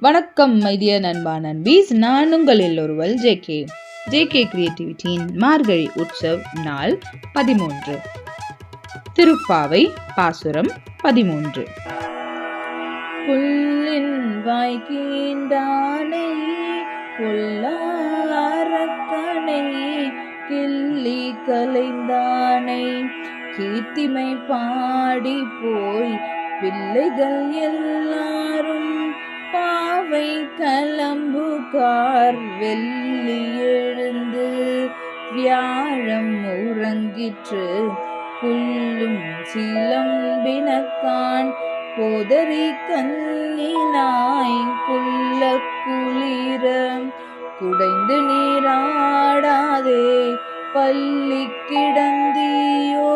வணக்கம் மைடிய நண்பா நண்பீஸ், நான் உங்கள் எல்லோருவல் ஜேகே கிரியேட்டிவிட்டியின் மார்கழி உற்சவ் நாள் 13. திருப்பாவை பாசுரம் 13. புல்லின் வாய்க்கீண்டானை பொல்லாரக்கனை கிள்ளி கலைந்தானை கீர்த்திமை பாடி போய் பிள்ளைகள் எல்லாரும் பாவை கலம்புகார் வெள்ளி எழுந்து வியாழம் உறங்கிற்று புல்லும் சிலம்பினக்கான் போதரி கண்ணினாய் குள்ள குளிர குடைந்து நீராடாதே பள்ளி கிடந்தியோ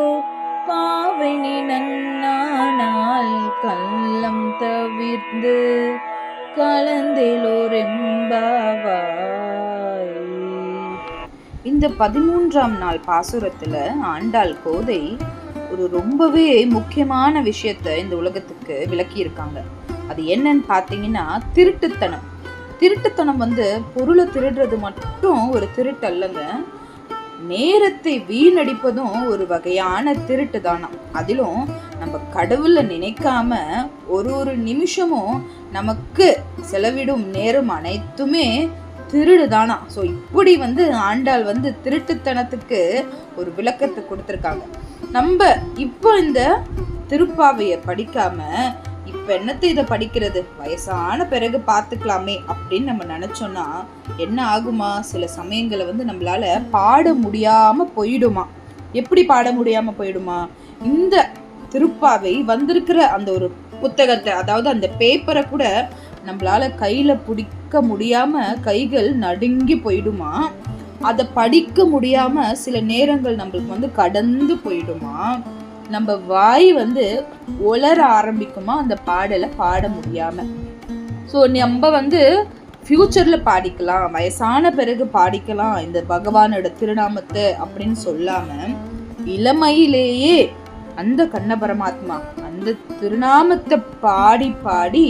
பாவனி நன்னானால் கள்ளம் தவிர்ந்து கலந்தேலோரெம்பாவாய். இந்த 13ஆம் நாள் பாசுரத்துல ஆண்டாள் கோதை ஒரு ரொம்பவே முக்கியமான விஷயத்த இந்த உலகத்துக்கு விளக்கி இருக்காங்க. அது என்னன்னு பார்த்தீங்கன்னா திருட்டுத்தனம் பொருளை திருடுறது மட்டும் ஒரு திருட்டு அல்லங்க, நேரத்தை வீணடிப்பதும் ஒரு வகையான திருட்டு தானா. அதிலும் நம்ம கடவுளை நினைக்காம ஒரு நிமிஷமும் நமக்கு செலவிடும் நேரம் அனைத்துமே திருடு தானா. ஸோ இப்படி ஆண்டாள் திருட்டுத்தனத்துக்கு ஒரு விளக்கத்தை கொடுத்துருக்காங்க. நம்ம இப்போ இந்த திருப்பாவையை படிக்காம இப்ப என்னத்தை இதை படிக்கிறது, வயசான பிறகு பார்த்துக்கலாமே அப்படின்னு நம்ம நினைச்சோம்னா என்ன ஆகுமா, சில சமயங்களை நம்மளால பாட முடியாம போயிடுமா. எப்படி பாட முடியாம போயிடுமா, இந்த திருப்பாவை வந்திருக்கிற அந்த ஒரு புத்தகத்தை, அதாவது அந்த பேப்பரை கூட நம்மளால கையில பிடிக்க முடியாம கைகள் நடுங்கி போயிடுமா. அதை படிக்க முடியாம சில நேரங்கள் நம்மளுக்கு கடந்து போயிடுமா. நம்ம வாய் ஒளர ஆரம்பிக்குமா அந்த பாடலை பாட முடியாம. ஸோ நம்ம ஃபியூச்சர்ல பாடிக்கலாம், வயசான பிறகு பாடிக்கலாம் இந்த பகவானோட திருநாமத்தை அப்படின்னு சொல்லாம இளமையிலேயே அந்த கண்ண பரமாத்மா அந்த திருநாமத்தை பாடி பாடி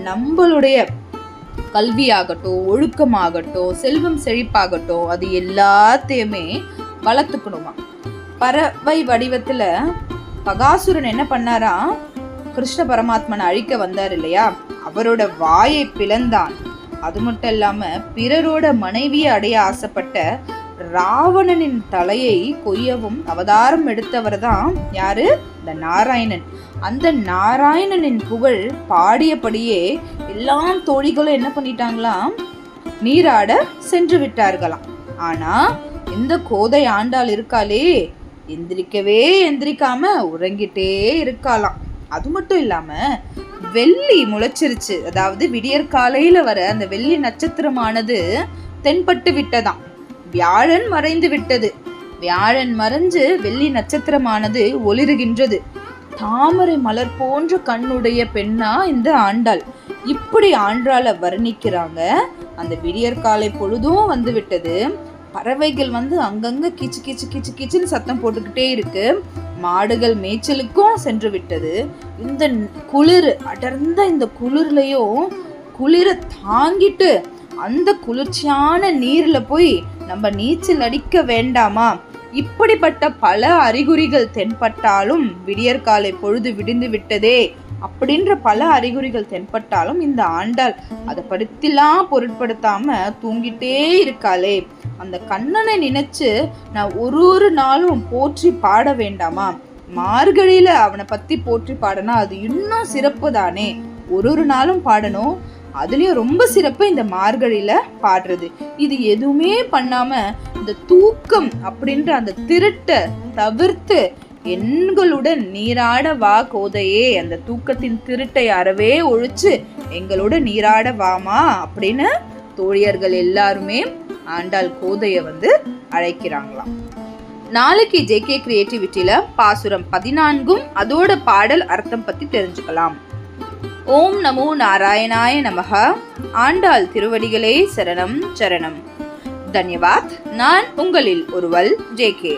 நம்மளுடைய கல்வியாகட்டும், ஒழுக்கமாகட்டும், செல்வம் செழிப்பாகட்டும், அது எல்லாத்தையுமே வளர்த்துக்கணுமா. பறவை வடிவத்துல பகாசுரன் என்ன பண்ணாரா, கிருஷ்ண பரமாத்மனை அழிக்க வந்தார் இல்லையா, அவரோட வாயை பிளந்தான். அது மட்டும் இல்லாம பிறரோட மனைவியை அடைய ஆசைப்பட்ட ராவணனின் தலையை கொய்யவும் அவதாரம் எடுத்தவர் தான் யாரு, இந்த நாராயணன். அந்த நாராயணனின் புகழ் பாடியபடியே எல்லா தோழிகளும் என்ன பண்ணிட்டாங்களாம், நீராட சென்று விட்டார்களாம். ஆனா இந்த கோதை ஆண்டாள் இருக்காளே, எந்திரிக்காம உறங்கிட்டே இருக்காளாம். அது மட்டும் இல்லாம வெள்ளி முளைச்சிருச்சு, அதாவது விடியற் காலையில வர அந்த வெள்ளி நட்சத்திரமானது தென்பட்டு விட்டதாம். வியாழன் மறைந்து விட்டது, வியாழன் மறைஞ்சு வெள்ளி நட்சத்திரமானது ஒளிருகின்றது. தாமரை மலர் போன்ற கண்ணுடைய பெண்ணா இந்த ஆண்டாள். இப்படி ஆண்டாளை வர்ணிக்கிறாங்க. அந்த விடியற் காலை பொழுதும் விட்டது. பறவைகள் அங்கங்க கிச்சு கிச்சு கிச்சு கிச்சுன்னு சத்தம் போட்டுக்கிட்டே இருக்கு. மாடுகள் மேய்ச்சலுக்கும் சென்று விட்டது. இந்த குளிர், அடர்ந்த இந்த குளிர்லயும் குளிர தாங்கிட்டு அந்த குளிர்ச்சியான நீர்ல போய் நம்ம நீச்சல் அடிக்க வேண்டாமா. இப்படிப்பட்ட பல அறிகுறிகள் தென்பட்டாலும், விடியற்காலை பொழுது விடிந்து விட்டதே அப்படின்ற பல அறிகுறிகள் தென்பட்டாலும் இந்த ஆண்டாள் அதை படுத்திலாம் பொருட்படுத்தாம தூங்கிட்டே இருக்காளே. அந்த கண்ணனை நினைச்சு நான் ஒரு நாளும் போற்றி பாட வேண்டாமா. மார்கழியில அவனை பத்தி போற்றி பாடனா அது இன்னும் சிறப்பு தானே. ஒரு நாளும் பாடணும், அதுலயும் ரொம்ப சிறப்பு இந்த மார்கழியில பாடுறது. இது எதுவுமே பண்ணாம இந்த தூக்கம் அப்படின்ற அந்த திருட்டை தவிர்த்து எங்களுடன் நீராட வா கோதையே, அந்த தூக்கத்தின் திருட்டை அறவே ஒழிச்சு எங்களோட நீராட வாமா அப்படின்னு தோழியர்கள் எல்லாருமே ஆண்டாள் கோதைய அழைக்கிறாங்களாம். நாளைக்கு ஜேகே கிரியேட்டிவிட்டியில பாசுரம் 14 அதோட பாடல் அர்த்தம் பத்தி தெரிஞ்சுக்கலாம். ஓம் நமோ நாராயணாய நமஹ. ஆண்டாள் திருவடிகளே சரணம் சரணம். தன்யவாத். நான் உங்களில் ஒருவல் ஜேகே.